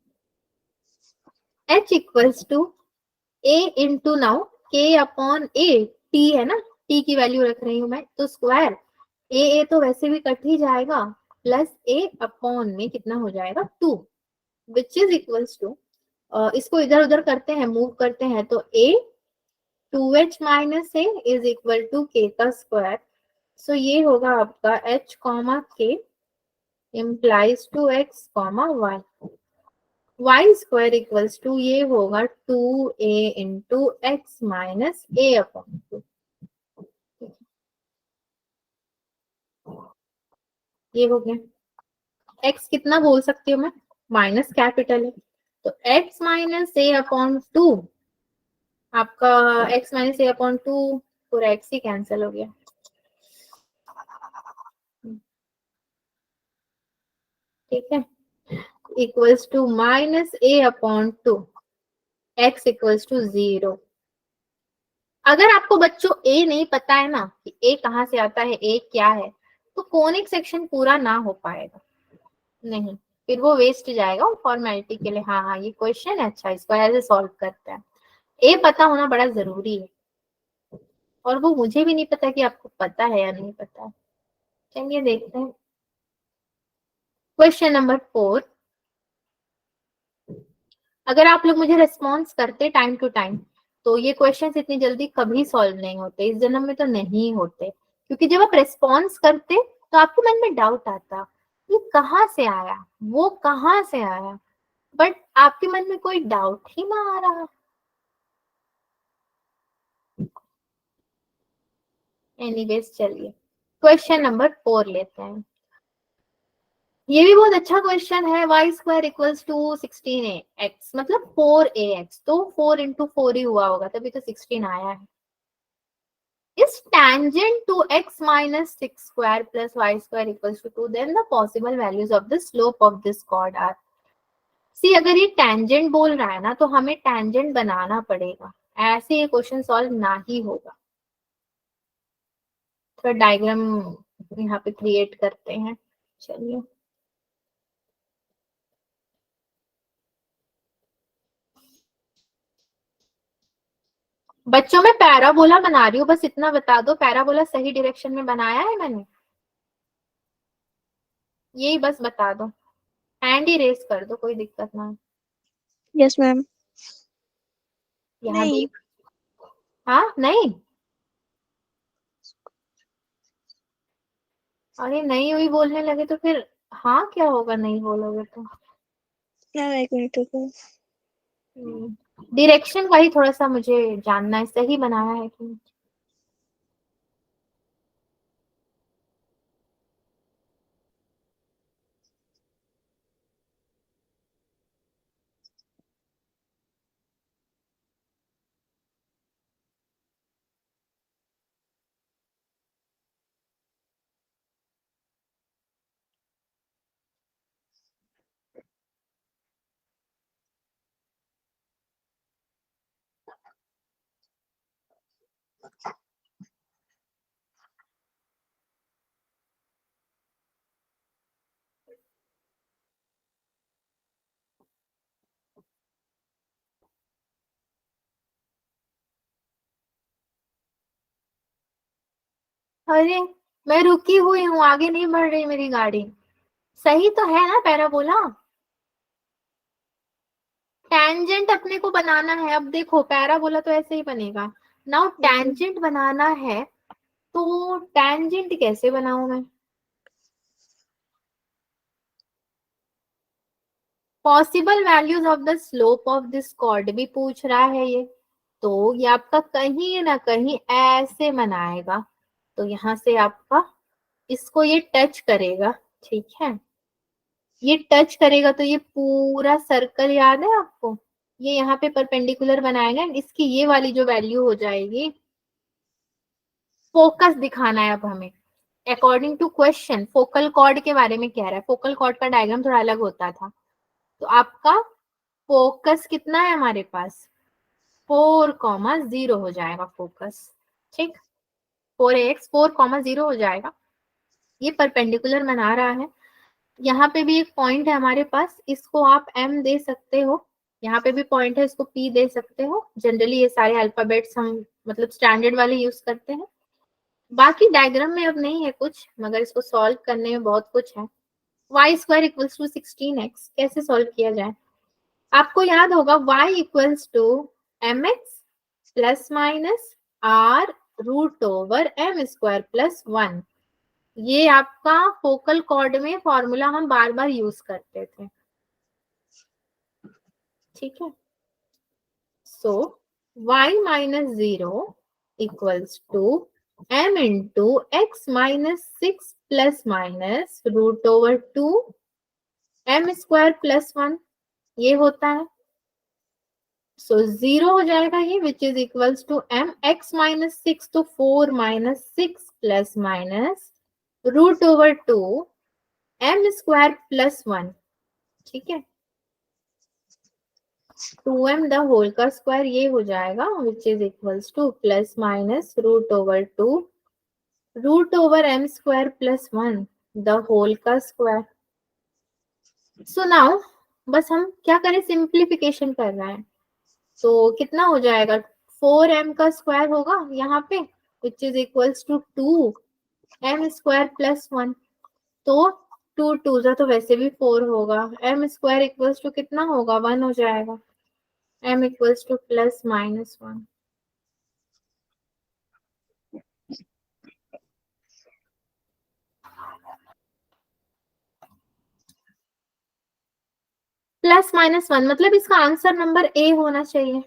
h equals to a into now k upon a, t है ना, t की वैल्यू रख रही हूँ मैं, तो स्क्वायर a तो वैसे भी कट ही जाएगा, प्लस a अपॉन में कितना हो जाएगा 2, विच इज इक्वल्स टू, इसको इधर उधर करते हैं, मूव करते हैं, तो a 2h minus a is equal to k का स्क्वायर। सो ये होगा आपका h comma k implies to x comma y, y square equals to ये होगा 2a into x minus a upon 2। ये हो गया। x कितना बोल सकती हूँ मैं, माइनस कैपिटल है, तो x माइनस a अपॉन 2, आपका x माइनस a अपॉन 2 पूरा x ही कैंसिल हो गया। ठीक है, equals to minus a upon 2, x equals to 0। अगर आपको बच्चों a नहीं पता है ना कि a कहाँ से आता है, a क्या है, तो कोनिक सेक्शन पूरा ना हो पाएगा, नहीं, फिर वो वेस्ट जाएगा फॉर्मेलिटी के लिए। हाँ हाँ ये क्वेश्चन है, अच्छा इसको ऐसे सॉल्व करते हैं। ए पता होना बड़ा जरूरी है, और वो मुझे भी नहीं पता कि आपको पता है या नहीं पता है। चलिए देखते हैं क्वेश्चन नंबर 4। अगर आप लोग मुझे रिस्पॉन्स करते टाइम टू टाइम तो ये क्वेश्चंस इतनी जल्दी कभी सॉल्व नहीं होते, इस जन्म में तो नहीं होते, क्योंकि जब आप रिस्पॉन्स करते तो आपके मन में डाउट आता ये कहाँ से आया, वो कहाँ से आया, बट आपके मन में कोई डाउट ही ना आ रहा। एनीवेज चलिए क्वेश्चन नंबर 4 लेते हैं। ये भी बहुत अच्छा क्वेश्चन है। Y square equals to 16x मतलब 4ax, तो 4 इंटू 4 ही हुआ होगा, तभी तो 16 आया है। Is tangent to x minus 6 square plus y square equals to 2, then the possible values of the slope of this chord are। सी अगर ये tangent बोल रहा है ना तो हमें tangent बनाना पड़ेगा, ऐसे ये क्वेश्चन सॉल्व ना ही होगा। थोड़ा डायग्राम यहाँ पे क्रिएट करते हैं। चलिए बच्चों मैं पैराबोला बना रही हूँ, बस इतना बता दो पैराबोला सही डायरेक्शन में बनाया है मैंने, यही बस बता दो, हैंड ही रेस कर दो, कोई दिक्कत ना हो। Yes, ma'am. यहाँ नहीं। देख, हाँ नहीं, अरे नहीं हुई बोलने लगे तो फिर हाँ क्या होगा, नहीं बोलोगे तो। मैम एक मिनट रुको। डायरेक्शन का ही थोड़ा सा मुझे जानना है, सही बनाया है कि नहीं। अरे मैं रुकी हुई हूँ, आगे नहीं बढ़ रही मेरी गाड़ी। सही तो है ना पैराबोला, टेंजेंट अपने को बनाना है। अब देखो पैराबोला तो ऐसे ही बनेगा, नाउ टेंजेंट बनाना है, तो टेंजेंट कैसे बनाऊं मैं, possible values of the slope of this cord भी पूछ रहा है ये, तो ये आपका कहीं ना कहीं ऐसे बनाएगा, तो यहाँ से आपका इसको ये टच करेगा, ठीक है, ये टच करेगा तो ये पूरा सर्कल याद है आपको, ये यहाँ पे परपेंडिकुलर बनाएगा, इसकी ये वाली जो वैल्यू हो जाएगी, फोकस दिखाना है अब हमें according to question. Focal chord के बारे में कह रहा है, फोकल कॉर्ड का डायग्राम थोड़ा अलग होता था, तो आपका फोकस कितना है हमारे पास, 4,0 हो जाएगा फोकस। ठीक, 4ax 4,0 हो जाएगा। ये परपेंडिकुलर बना रहा है। यहाँ पे भी एक पॉइंट है हमारे पास, इसको आप m दे सकते हो। यहाँ पे भी पॉइंट है, इसको p दे सकते हो। जनरली ये सारे अल्फाबेट्स हम मतलब स्टैंडर्ड वाले यूज करते हैं। बाकी डायग्राम में अब नहीं है कुछ, मगर इसको सॉल्व करने में बहुत कुछ है। y square equals to 16x कैसे सॉल्व किया जाए? आपको याद होगा y equals to mx plus minus r root over m square plus 1। ये आपका फोकल कॉर्ड में फॉर्मूला हम बार बार यूज करते थे। ठीक है, so y minus 0 equals to m into x minus 6 plus minus root over 2 m square plus 1 ये होता है। सो 0 हो जाएगा ये, which is equals to m x minus 6 तो 4 minus 6 plus minus root over 2 m square plus 1। ठीक है, 2m the whole का स्क्वायर ये हो जाएगा, which is equals to plus minus root over 2 root over m square plus 1 the whole का square. So now बस हम क्या करें, सिंप्लीफिकेशन कर रहे हैं। तो कितना हो जाएगा, 4m का स्क्वायर होगा यहाँ पे, which is equals to 2m square plus 1। तो 2 2 तो वैसे भी 4 होगा, m स्क्वायर इक्वल्स टू कितना होगा, 1 हो जाएगा। m equals to plus minus 1। Plus minus 1 मतलब इसका आंसर नंबर ए होना चाहिए।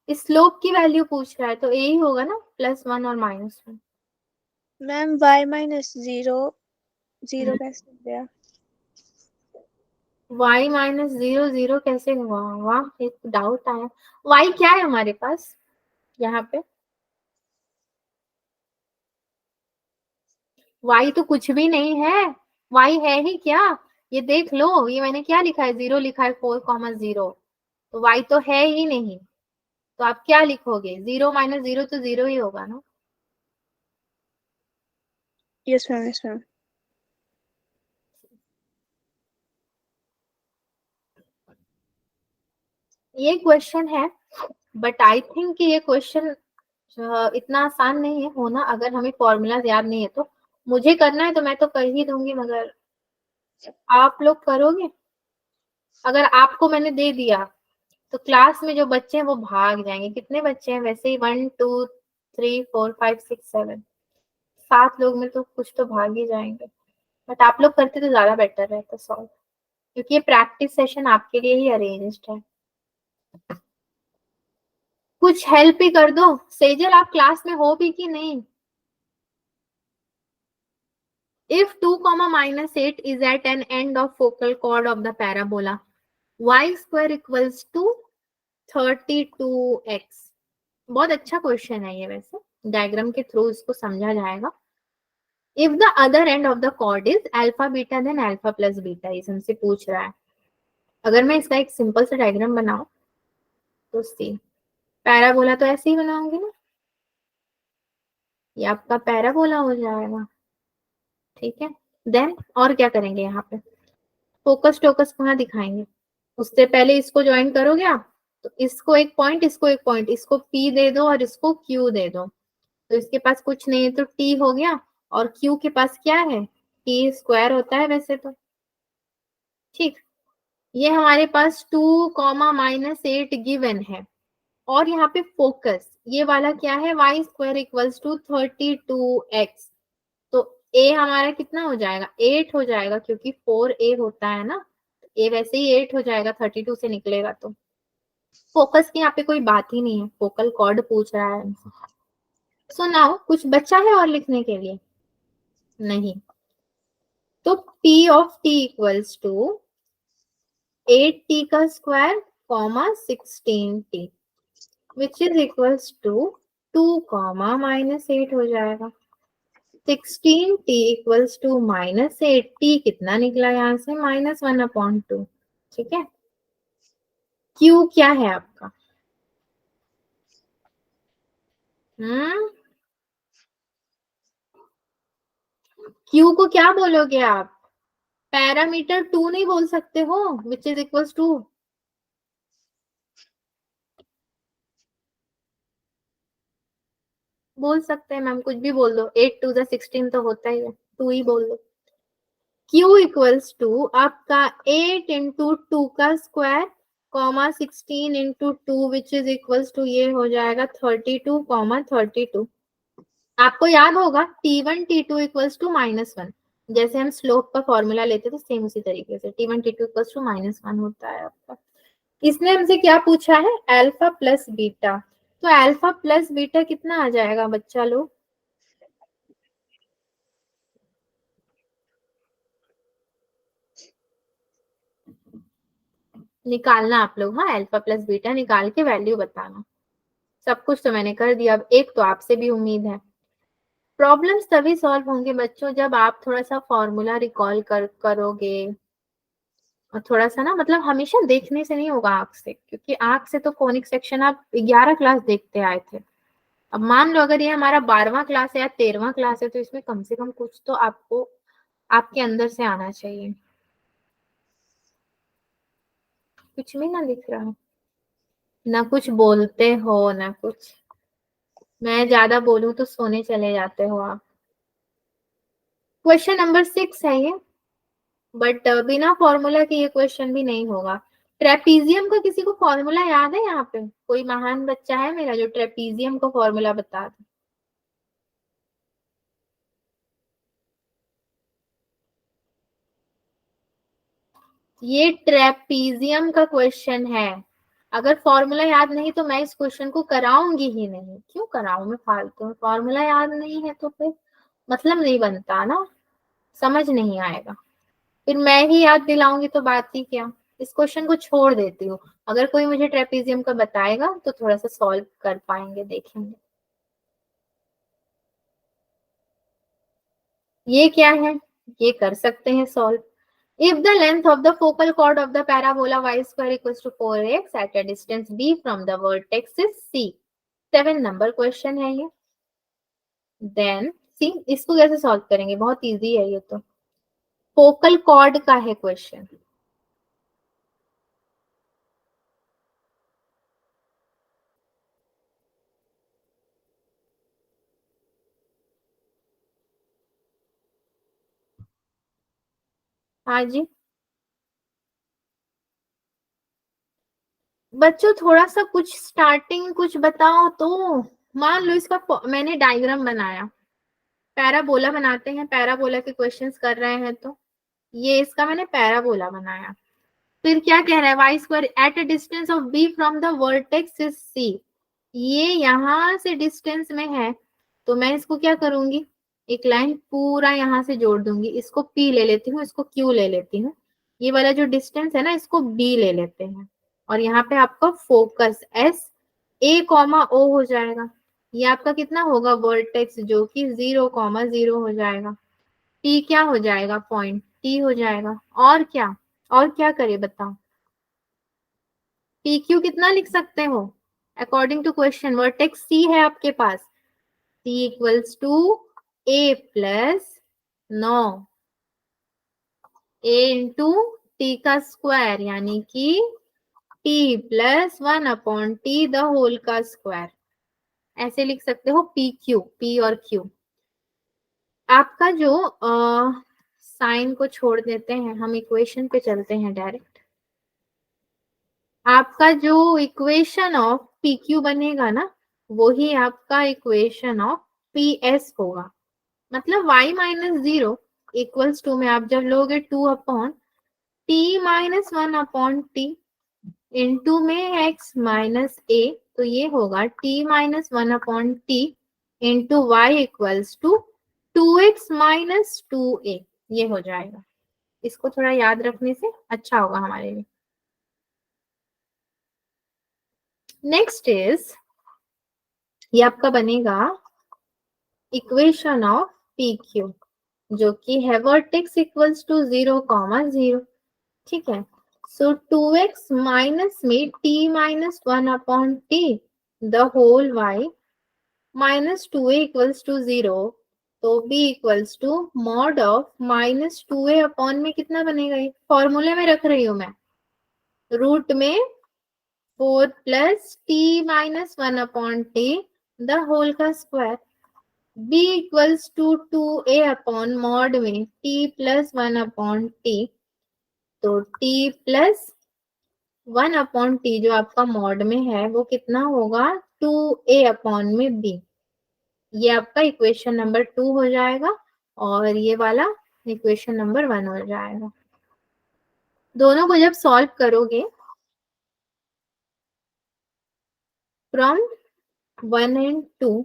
स्लोप की वैल्यू पूछ रहा है तो ए ही होगा ना, +1 और -1। मैम y माइनस 0 0 कैसे हो गया? y माइनस 0 0 कैसे हुआ? वाह, एक डाउट आया। y क्या है हमारे पास यहाँ पे? y तो कुछ भी नहीं है। y है ही क्या? ये देख लो, ये मैंने क्या लिखा है, 0 लिखा है 4,0। तो y तो है ही नहीं, तो आप क्या लिखोगे? 0 माइनस 0 तो 0 ही होगा ना। Yes ma'am, yes ma'am. ये क्वेश्चन है, बट आई थिंक ये क्वेश्चन इतना आसान नहीं है होना, अगर हमें फॉर्मूला याद नहीं है तो। मुझे करना है तो मैं तो कर ही दूंगी, मगर आप लोग करोगे? अगर आपको मैंने दे दिया तो क्लास में जो बच्चे हैं वो भाग जाएंगे। कितने बच्चे हैं वैसे ही? 1 2 3 4 5 6 7 7 लोग में तो कुछ तो भाग ही जाएंगे। बट आप लोग करते तो ज्यादा बेटर रहता सॉल्व, क्योंकि ये प्रैक्टिस सेशन आपके लिए ही अरेंज्ड है। कुछ हेल्प ही कर दो। सेजल आप क्लास में हो भी कि नहीं? If 2, -8 is at an end of focal chord of the parabola, y square equals to 32x। बहुत अच्छा क्वेश्चन है ये, वैसे डायग्राम के थ्रू इसको समझा जाएगा। If the other end of the chord is alpha beta, then alpha plus beta, ये हमसे पूछ रहा है। अगर मैं इसका एक सिंपल सा डायग्राम बनाऊं तो सी, पैराबोला तो ऐसे ही बनाऊंगी ना, ये आपका पैराबोला हो जाएगा। ठीक है, देन और क्या करेंगे, यहाँ पे फोकस टोकस कहाँ दिखाएंगे? उससे पहले इसको ज्वाइन करोगे आप, तो इसको एक पॉइंट, इसको एक पॉइंट, इसको P दे दो और इसको Q दे दो। तो इसके पास कुछ नहीं है तो T हो गया, और Q के पास क्या है, T स्क्वायर होता है वैसे तो। ठीक, ये हमारे पास 2, -8 गिवन है। और यहाँ पे फोकस ये वाला क्या है, y square equals to 32x। तो a हमारा कितना हो जाएगा, 8 हो जाएगा, क्योंकि 4a होता है ना। a वैसे ही 8 हो जाएगा, 32 से निकलेगा तो। फोकस की यहाँ पे कोई बात ही नहीं है, फोकल कॉर्ड पूछ रहा है हमसे। सो नाउ कुछ बचा है और लिखने के लिए? नहीं। तो p of t equals to 8t का square, 16t, which is equals to 2, -8 हो जाएगा। 16t इक्वल्स टू -8, t कितना निकला यहाँ से, -1/2। ठीक है, क्यू क्या है आपका? क्यू को क्या बोलोगे आप? पैरामीटर 2 नहीं बोल सकते हो, विच इज इक्वल्स टू, बोल सकते हैं मैम, कुछ भी बोल दो, 8 टू द 16 तो होता ही है, 2 ही बोल दो। Q इक्वल्स टू आपका 8 इंटू 2 का square comma 16 into 2 which is equals to, ये हो जाएगा 32 कॉमा 32। आपको याद होगा T1 T2 इक्वल्स टू -1, जैसे हम स्लोप का फॉर्मूला लेते थे सेम उसी तरीके से T1 T2 इक्वल्स टू -1 होता है आपका। इसने हमसे क्या पूछा है? Alpha plus beta. तो अल्फा प्लस बीटा कितना आ जाएगा बच्चा लोग? निकालना आप लोग, हाँ, अल्फा प्लस बीटा निकाल के वैल्यू बताना। सब कुछ तो मैंने कर दिया, अब एक तो आपसे भी उम्मीद है। प्रॉब्लम्स तभी सॉल्व होंगे बच्चों जब आप थोड़ा सा फॉर्मूला रिकॉल करोगे, और थोड़ा सा ना, मतलब हमेशा देखने से नहीं होगा आंख से, क्योंकि आंख से तो कोनिक सेक्शन आप 11 क्लास देखते आए थे। अब मान लो अगर ये हमारा 12वां क्लास है या 13वां क्लास है, तो इसमें कम से कम कुछ तो आपको आपके अंदर से आना चाहिए। कुछ भी ना दिख रहा, ना कुछ बोलते हो ना कुछ, मैं ज्यादा बोलूं तो सोने चले जाते हो आप। क्वेश्चन नंबर 6 है ये, बट बिना फॉर्मूला के ये क्वेश्चन भी नहीं होगा। ट्रेपीजियम का किसी को फॉर्मूला याद है? यहाँ पे कोई महान बच्चा है मेरा जो ट्रेपीजियम का फॉर्मूला बता दे। ये ट्रेपीजियम का क्वेश्चन है। अगर फॉर्मूला याद नहीं तो मैं इस क्वेश्चन को कराऊंगी ही नहीं। क्यों कराऊं मैं फालतू में? फॉर्मूला याद नहीं है तो फिर मतलब नहीं बनता ना, समझ नहीं आएगा। फिर मैं ही याद दिलाऊंगी तो बात ही क्या। इस क्वेश्चन को छोड़ देती हूँ। अगर कोई मुझे ट्रेपीजियम का बताएगा तो थोड़ा सा सॉल्व कर पाएंगे, देखेंगे। ये क्या है? ये कर सकते हैं solve. If the length of the focal chord of the parabola y square equals to 4x at a distance b from the vertex is c, 7 number question है ये। देन सी, इसको कैसे सॉल्व करेंगे? बहुत इजी है ये तो, फोकल कॉर्ड का है क्वेश्चन। हाँ जी बच्चों, थोड़ा सा कुछ स्टार्टिंग कुछ बताओ तो। मान लो इसका मैंने डायग्राम बनाया, पैराबोला बनाते हैं, पैराबोला के क्वेश्चंस कर रहे हैं तो ये इसका मैंने पैराबोला बनाया। फिर क्या कह रहा है? Y square at a distance of B from the vertex is C. ये यहां से डिस्टेंस में है, तो मैं इसको क्या करूंगी? एक लाइन पूरा यहां से जोड़ दूंगी। इसको पी ले लेती हूँ, इसको क्यू ले लेती हूँ। ये वाला जो डिस्टेंस है ना, इसको बी ले लेते हैं। और यहाँ पे आपका फोकस एस ए कॉमा ओ हो जाएगा। ये आपका कितना होगा? वर्टेक्स जो कि 0,0 हो जाएगा। टी क्या हो जाएगा? पॉइंट टी हो जाएगा। और क्या, और क्या करे बताओ? पी क्यू कितना लिख सकते हो according to question? Vertex C है आपके पास, C equals to A plus 9 A into T का स्क्वायर, यानी कि T plus 1/t the whole का स्क्वायर। ऐसे लिख सकते हो पी क्यू, पी और क्यू। आपका जो साइन को छोड़ देते हैं, हम इक्वेशन पे चलते हैं डायरेक्ट। आपका जो इक्वेशन ऑफ पी क्यू बनेगा ना, वो ही आपका इक्वेशन ऑफ पी एस होगा। मतलब y माइनस 0 इक्वल्स टू में आप जब लोगे 2/t माइनस 1/t इंटू में x माइनस a, तो ये होगा t minus 1/t into y equals to 2x minus 2a। ये हो जाएगा। इसको थोड़ा याद रखने से अच्छा होगा हमारे लिए। नेक्स्ट इज, ये आपका बनेगा इक्वेशन ऑफ पी क्यू, जो कि है वर्टेक्स इक्वल्स टू 0,0। ठीक है, So 2x minus में t minus 1 upon t the whole y minus 2a equals to 0, तो b equals to mod of minus 2a upon में कितना बनेगा, ये फॉर्मूले में रख रही हूँ मैं, रूट में 4 plus t minus 1 upon t the whole का square, b equals to 2a upon mod में t प्लस 1 अपॉन t, तो t प्लस 1 अपॉन t जो आपका मॉड में है वो कितना होगा 2a अपॉन में b। ये आपका इक्वेशन नंबर 2 हो जाएगा और ये वाला इक्वेशन नंबर 1 हो जाएगा। दोनों को जब सॉल्व करोगे फ्रॉम 1 एंड 2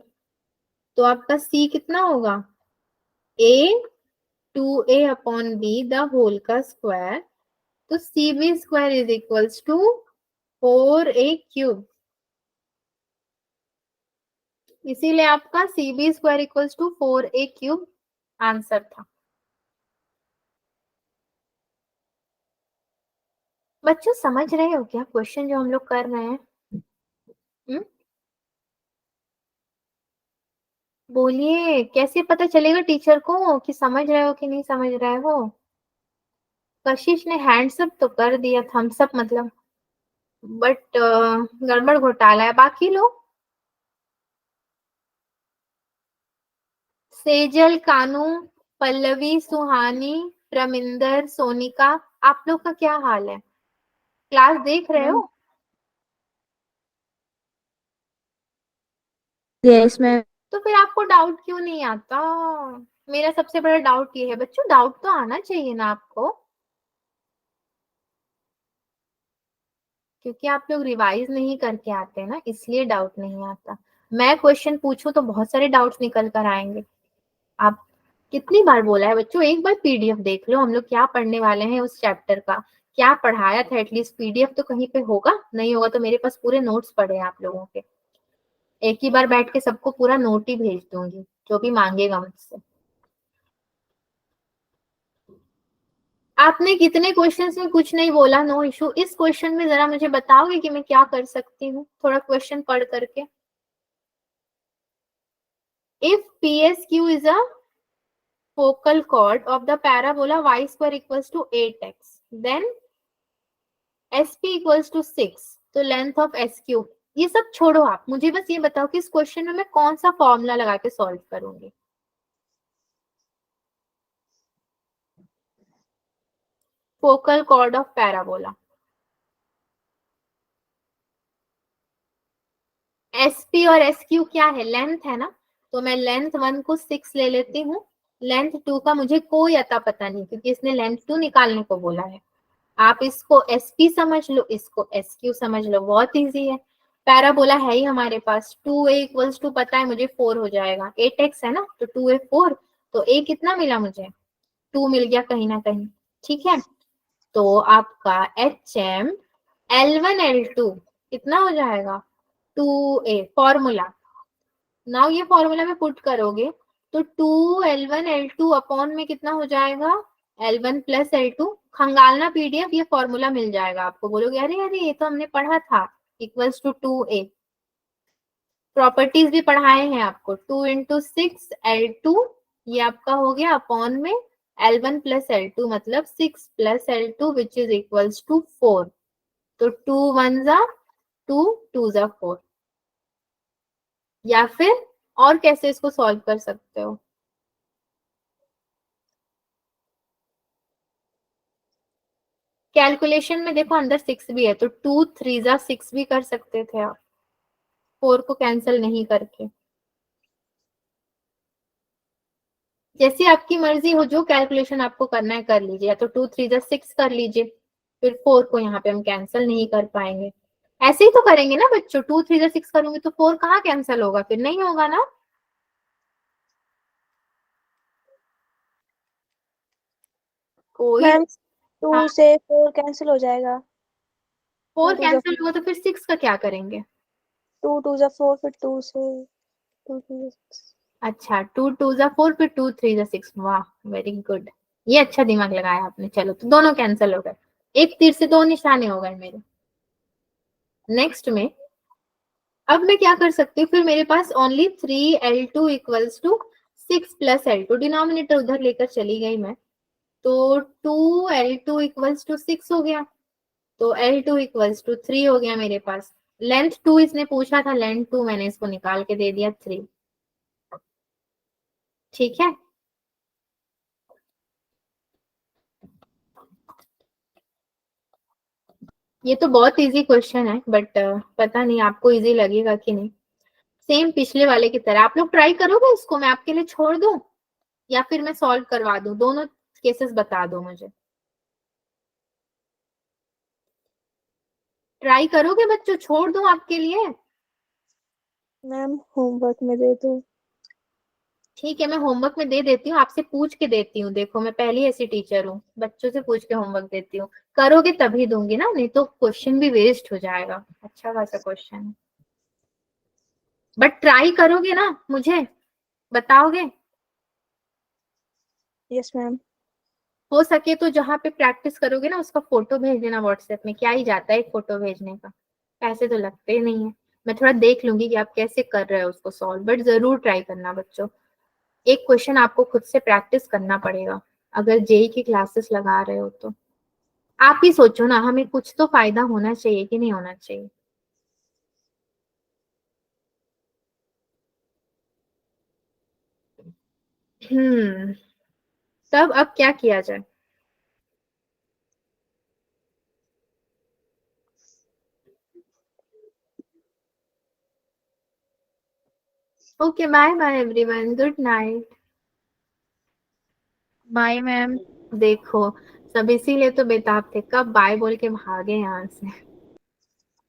तो आपका c कितना होगा a 2a upon b the whole का स्क्वायर, तो cb square is equals to 4a cube, इसीलिए आपका cb square equals to 4a cube answer था। बच्चों समझ रहे हो क्या क्वेश्चन जो हम लोग कर रहे हैं? बोलिए, कैसे पता चलेगा टीचर को कि समझ रहे हो कि नहीं समझ रहे हो? कशिश ने हैंड्स अप तो कर दिया, थम्स अप मतलब, बट गड़बड़ घोटाला है। बाकी लोग सेजल, कानू, पल्लवी, सुहानी, प्रमिंदर, सोनिका, आप लोग का क्या हाल है? क्लास देख रहे हो? Yes ma'am. तो फिर आपको डाउट क्यों नहीं आता? मेरा सबसे बड़ा डाउट ये है बच्चों, डाउट तो आना चाहिए ना आपको, क्योंकि आप लोग रिवाइज नहीं करके आते ना, इसलिए डाउट नहीं आता। मैं क्वेश्चन पूछूं तो बहुत सारे डाउट्स निकल कर आएंगे। आप कितनी बार बोला है बच्चों, एक बार पीडीएफ देख लो हम लोग क्या पढ़ने वाले हैं, उस चैप्टर का क्या पढ़ाया था, एटलीस्ट पीडीएफ तो कहीं पे होगा, नहीं होगा तो मेरे पास पूरे नोट्स पड़े हैं आप लोगों के, एक ही बार बैठ के सबको पूरा नोट ही भेज दूंगी जो भी मांगेगा मुझसे। आपने कितने क्वेश्चंस में कुछ नहीं बोला, नो इशू। इस क्वेश्चन में जरा मुझे बताओगे कि मैं क्या कर सकती हूँ, थोड़ा क्वेश्चन पढ़ करके। If PSQ is a focal chord of the parabola y square equals to 8x, then SP equals to 6, तो लेंथ ऑफ SQ, ये सब छोड़ो, आप मुझे बस ये बताओ कि इस क्वेश्चन में मैं कौन सा फॉर्मूला लगा के सॉल्व करूंगी। Focal cord of parabola, SP और SQ क्या है, लेंथ है ना, तो मैं लेंथ 1 को 6 ले लेती हूँ, लेंथ 2 का मुझे कोई अता पता नहीं क्योंकि इसने लेंथ 2 निकालने को बोला है। आप इसको SP समझ लो, इसको SQ समझ लो, बहुत इजी है। पैराबोला है ही हमारे पास, 2a इक्वल्स टू पता है मुझे 4 हो जाएगा, 8x है ना, तो 2a 4, तो a कितना मिला मुझे, 2 मिल गया कहीं ना कहीं, ठीक है। तो आपका HM L1 L2 कितना हो जाएगा 2a, फॉर्मूला। नाउ ये फॉर्मूला में पुट करोगे तो 2L1 L2 अपॉन में कितना हो जाएगा L1 प्लस L2, खंगालना पीडीएफ, ये फॉर्मूला मिल जाएगा आपको, बोलोगे अरे अरे ये तो हमने पढ़ा था, इक्वल्स टू 2a। प्रॉपर्टीज भी पढ़ाए हैं आपको, 2 इंटू 6 L2, ये आपका हो गया अपॉन में L1 प्लस L2 मतलब 6 plus L2 which is equals to 4, तो 2 1 जा 2, 2 जा 4। या फिर और कैसे इसको सॉल्व कर सकते हो, कैलकुलेशन में देखो अंदर 6 भी है, तो 2 3 जा 6 भी कर सकते थे आप, 4 को कैंसिल नहीं करके। जैसी आपकी मर्जी हो, जो कैलकुलेशन आपको करना है कर लीजिए, या तो 2 3 जा 6 कर लीजिए, फिर 4 को यहाँ पे हम कैंसिल नहीं कर पाएंगे। ऐसे ही तो करेंगे ना बच्चों, 2 3 जा 6 करूंगी तो 4 कहाँ कैंसिल होगा, फिर नहीं होगा ना। कोई मैम 2 हाँ, से 4 कैंसिल हो जाएगा, 4 2 2 जा कैंसिल होगा तो फिर 6 का क्या करेंगे? 2 2 जा 4, फिर 2 से 2 2 जा 6। अच्छा, 2 2 जा 4 फिर 2 3 जा 6, वाह वेरी गुड, ये अच्छा दिमाग लगाया आपने। चलो तो दोनों कैंसिल हो गए, एक तीर से दो निशाने हो गए मेरे। नेक्स्ट में अब मैं क्या कर सकती हूँ, फिर मेरे पास only 3L2 equals to 6 plus L2, denominator उधर लेकर चली गई मैं, तो 2L2 इक्वल्स टू 6 हो गया, तो L2 इक्वल्स टू 3 हो गया मेरे पास। लेंथ 2 इसने पूछा था, लेंथ 2 मैंने इसको निकाल के दे दिया 3। ठीक है, ये तो बहुत इजी क्वेश्चन है, बट पता नहीं आपको इजी लगेगा कि नहीं। सेम पिछले वाले की तरह आप लोग ट्राई करोगे इसको, मैं आपके लिए छोड़ दूं या फिर मैं सॉल्व करवा दूं, दोनों केसेस बता दो मुझे। ट्राई करोगे बच्चों, छोड़ दूं आपके लिए? मैम होमवर्क में दे दो। ठीक है, मैं होमवर्क में दे देती हूँ, आपसे पूछ के देती हूँ। देखो मैं पहली ऐसी टीचर हूँ, बच्चों से पूछ के होमवर्क देती हूँ। करोगे तभी दूंगी ना, नहीं तो क्वेश्चन भी वेस्ट हो जाएगा, अच्छा खासा क्वेश्चन है। बट ट्राई करोगे ना, मुझे बताओगे? Yes ma'am. हो सके तो जहाँ पे प्रैक्टिस करोगे ना उसका फोटो भेज देना व्हाट्सएप में, क्या ही जाता है एक फोटो भेजने का, पैसे तो लगते ही नहीं है। मैं थोड़ा देख लूंगी कि आप कैसे कर रहे हो उसको सॉल्व, बट जरूर ट्राई करना बच्चों। एक क्वेश्चन आपको खुद से प्रैक्टिस करना पड़ेगा अगर जेई की क्लासेस लगा रहे हो तो। आप ही सोचो ना, हमें कुछ तो फायदा होना चाहिए कि नहीं होना चाहिए। तब अब क्या किया जाए? Okay, bye bye everyone, good night. Bye ma'am. देखो सब इसीलिए तो बेताब थे, कब बाय बोल के भागे यहाँ से।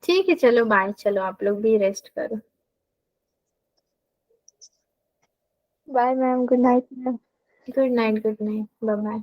ठीक है चलो बाय, चलो आप लोग भी रेस्ट करो। Bye ma'am, good night ma'am. Good night, good night, bye bye.